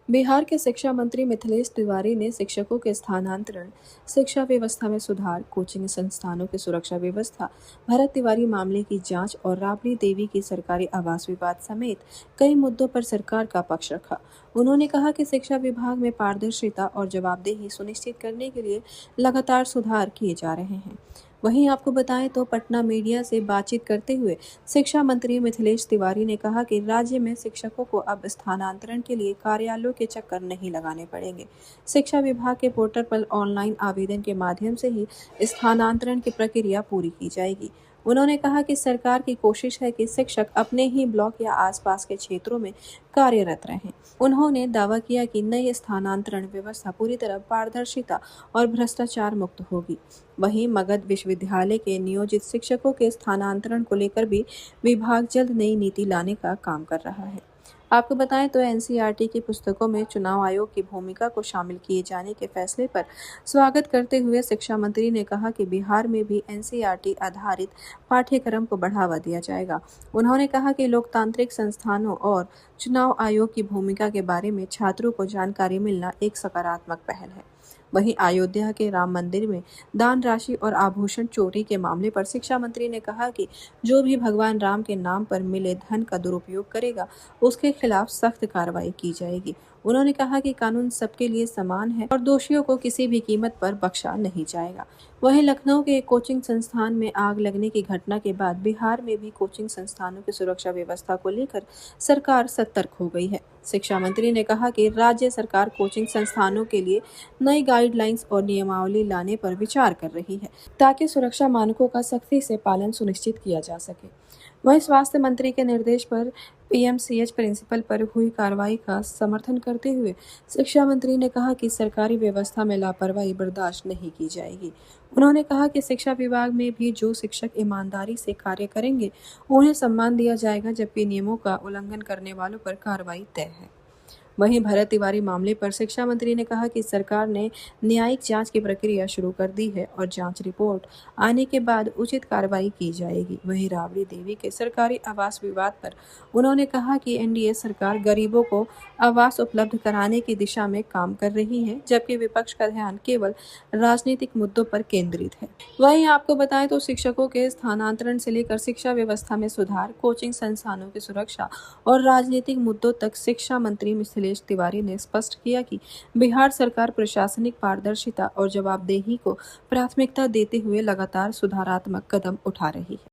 बिहार के शिक्षा मंत्री मिथिलेश तिवारी ने शिक्षकों के स्थानांतरण, शिक्षा व्यवस्था में सुधार, कोचिंग संस्थानों की सुरक्षा व्यवस्था, भरत तिवारी मामले की जांच और राबड़ी देवी की सरकारी आवास विवाद समेत कई मुद्दों पर सरकार का पक्ष रखा। उन्होंने कहा कि शिक्षा विभाग में पारदर्शिता और जवाबदेही सुनिश्चित करने के लिए लगातार सुधार किए जा रहे हैं। वहीं आपको बताएं तो पटना मीडिया से बातचीत करते हुए शिक्षा मंत्री मिथिलेश तिवारी ने कहा कि राज्य में शिक्षकों को अब स्थानांतरण के लिए कार्यालयों के चक्कर नहीं लगाने पड़ेंगे। शिक्षा विभाग के पोर्टल पर ऑनलाइन आवेदन के माध्यम से ही स्थानांतरण की प्रक्रिया पूरी की जाएगी। उन्होंने कहा कि सरकार की कोशिश है कि शिक्षक अपने ही ब्लॉक या आसपास के क्षेत्रों में कार्यरत रहें। उन्होंने दावा किया कि नई स्थानांतरण व्यवस्था पूरी तरह पारदर्शिता और भ्रष्टाचार मुक्त होगी। वहीं मगध विश्वविद्यालय के नियोजित शिक्षकों के स्थानांतरण को लेकर भी विभाग जल्द नई नीति लाने का काम कर रहा है। आपको बताएं तो एनसीईआरटी की पुस्तकों में चुनाव आयोग की भूमिका को शामिल किए जाने के फैसले पर स्वागत करते हुए शिक्षा मंत्री ने कहा कि बिहार में भी एनसीईआरटी आधारित पाठ्यक्रम को बढ़ावा दिया जाएगा। उन्होंने कहा कि लोकतांत्रिक संस्थानों और चुनाव आयोग की भूमिका के बारे में छात्रों को जानकारी मिलना एक सकारात्मक पहल है। वहीं अयोध्या के राम मंदिर में दान राशि और आभूषण चोरी के मामले पर शिक्षा मंत्री ने कहा कि जो भी भगवान राम के नाम पर मिले धन का दुरुपयोग करेगा, उसके खिलाफ सख्त कार्रवाई की जाएगी। उन्होंने कहा कि कानून सबके लिए समान है और दोषियों को किसी भी कीमत पर बख्शा नहीं जाएगा। वहीं लखनऊ के एक कोचिंग संस्थान में आग लगने की घटना के बाद बिहार में भी कोचिंग संस्थानों की सुरक्षा व्यवस्था को लेकर सरकार सतर्क हो गई है। शिक्षा मंत्री ने कहा कि राज्य सरकार कोचिंग संस्थानों के लिए नई गाइडलाइंस और नियमावली लाने पर विचार कर रही है, ताकि सुरक्षा मानकों का सख्ती से पालन सुनिश्चित किया जा सके। वहीं स्वास्थ्य मंत्री के निर्देश पर पीएमसीएच प्रिंसिपल पर हुई कार्रवाई का समर्थन करते हुए शिक्षा मंत्री ने कहा कि सरकारी व्यवस्था में लापरवाही बर्दाश्त नहीं की जाएगी। उन्होंने कहा कि शिक्षा विभाग में भी जो शिक्षक ईमानदारी से कार्य करेंगे, उन्हें सम्मान दिया जाएगा, जबकि नियमों का उल्लंघन करने वालों पर कार्रवाई तय है। वहीं भरत तिवारी मामले पर शिक्षा मंत्री ने कहा कि सरकार ने न्यायिक जांच की प्रक्रिया शुरू कर दी है और जांच रिपोर्ट आने के बाद उचित कार्रवाई की जाएगी। वहीं राबड़ी देवी के सरकारी आवास विवाद पर उन्होंने कहा कि एनडीए सरकार गरीबों को आवास उपलब्ध कराने की दिशा में काम कर रही है, जबकि विपक्ष का ध्यान केवल राजनीतिक मुद्दों पर केंद्रित है। वहीं आपको बताएं तो शिक्षकों के स्थानांतरण से लेकर शिक्षा व्यवस्था में सुधार, कोचिंग संस्थानों की सुरक्षा और राजनीतिक मुद्दों तक शिक्षा मंत्री मिथिलेश तिवारी ने स्पष्ट किया कि बिहार सरकार प्रशासनिक पारदर्शिता और जवाबदेही को प्राथमिकता देते हुए लगातार सुधारात्मक कदम उठा रही है।